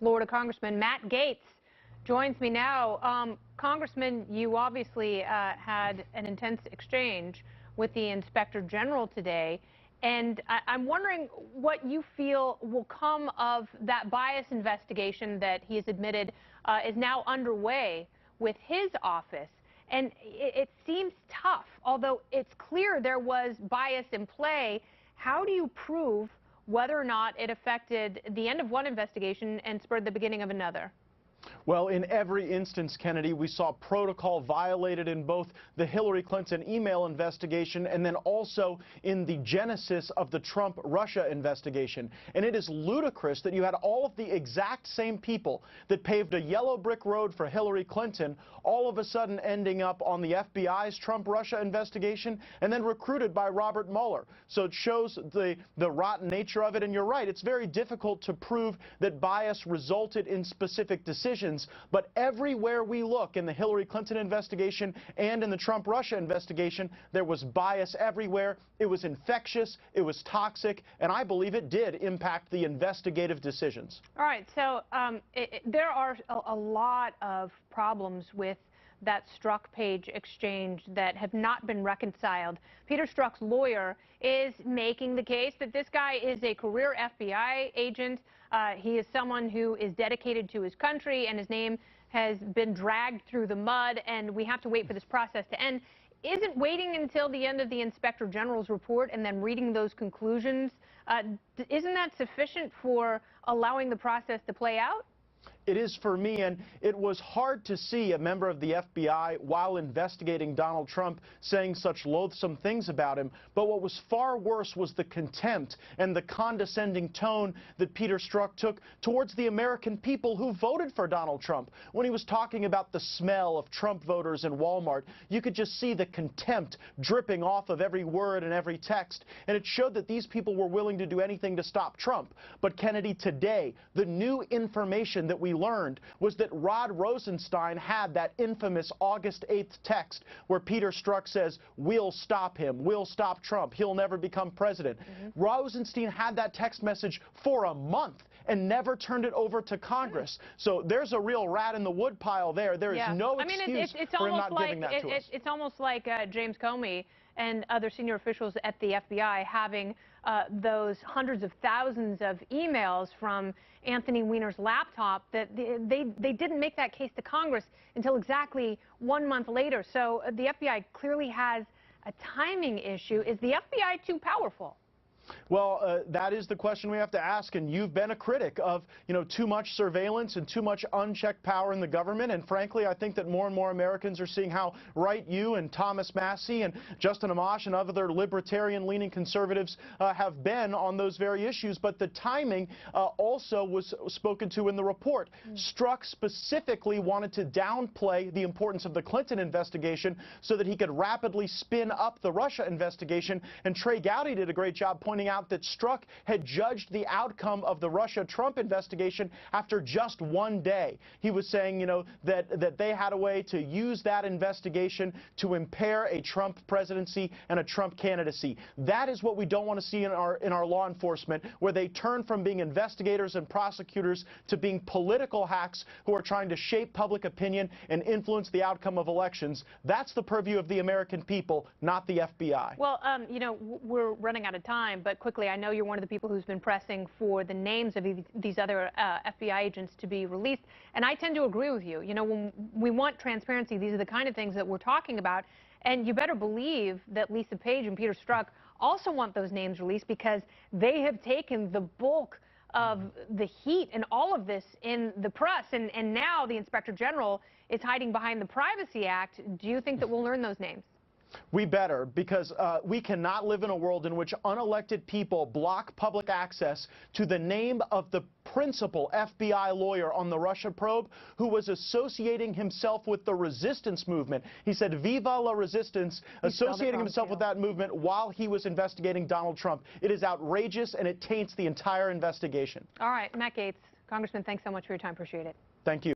Florida Congressman Matt Gaetz joins me now. Congressman, you obviously had an intense exchange with the Inspector General today, and I'm wondering what you feel will come of that bias investigation that he has admitted is now underway with his office. And it seems tough, although it's clear there was bias in play. How do you prove whether or not it affected the end of one investigation and spurred the beginning of another? Well, in every instance, Kennedy, we saw protocol violated in both the Hillary Clinton email investigation and then also in the genesis of the Trump-Russia investigation. And it is ludicrous that you had all of the exact same people that paved a yellow brick road for Hillary Clinton all of a sudden ending up on the FBI's Trump-Russia investigation and then recruited by Robert Mueller. So it shows the rotten nature of it. And you're right, it's very difficult to prove that bias resulted in specific decisions. But everywhere we look in the Hillary Clinton investigation and in the Trump-Russia investigation, there was bias everywhere. It was infectious, it was toxic, and I believe it did impact the investigative decisions. All right, so there are a lot of problems with that Strzok page exchange that have not been reconciled. Peter Strzok's lawyer is making the case that this guy is a career FBI agent. He is someone who is dedicated to his country, and his name has been dragged through the mud, and we have to wait for this process to end. Isn't waiting until the end of the Inspector General's report and then reading those conclusions, isn't that sufficient for allowing the process to play out? It is for me, and it was hard to see a member of the FBI, while investigating Donald Trump, saying such loathsome things about him. But what was far worse was the contempt and the condescending tone that Peter Strzok took towards the American people who voted for Donald Trump. When he was talking about the smell of Trump voters in Walmart, you could just see the contempt dripping off of every word and every text. And it showed that these people were willing to do anything to stop Trump. But Kennedy, today, the new information that we learned was that Rod Rosenstein had that infamous August 8th text where Peter Strzok says, "We'll stop him, we'll stop Trump, he'll never become president." Rosenstein had that text message for a month and never turned it over to Congress. So there's a real rat in the woodpile there. There is no excuse for him not giving that to us. It's almost like James Comey and other senior officials at the FBI having those hundreds of thousands of emails from Anthony Weiner's laptop that they didn't make that case to Congress until exactly 1 month later. So the FBI clearly has a timing issue. Is the FBI too powerful? Well, that is the question we have to ask, and you've been a critic of, too much surveillance and too much unchecked power in the government, and frankly, I think that more and more Americans are seeing how right you and Thomas Massie and Justin Amash and other libertarian-leaning conservatives have been on those very issues, but the timing also was spoken to in the report. Strzok specifically wanted to downplay the importance of the Clinton investigation so that he could rapidly spin up the Russia investigation, and Trey Gowdy did a great job pointing out that Strzok had judged the outcome of the Russia-Trump investigation after just 1 day. He was saying, that they had a way to use that investigation to impair a Trump presidency and a Trump candidacy. That is what we don't want to see in our law enforcement, where they turn from being investigators and prosecutors to being political hacks who are trying to shape public opinion and influence the outcome of elections. That's the purview of the American people, not the FBI. Well, we're running out of time, but quickly, I know you're one of the people who's been pressing for the names of these other FBI agents to be released, and I tend to agree with you. When we want transparency, these are the kind of things that we're talking about, and you better believe that Lisa Page and Peter Strzok also want those names released because they have taken the bulk of the heat and all of this in the press, and now the Inspector General is hiding behind the Privacy Act. Do you think that we'll learn those names? We better, because we cannot live in a world in which unelected people block public access to the name of the principal FBI lawyer on the Russia probe, who was associating himself with the resistance movement. He said, "Viva la resistance," associating himself with that movement while he was investigating Donald Trump. It is outrageous, and it taints the entire investigation. All right, Matt Gaetz, Congressman, thanks so much for your time. Appreciate it. Thank you.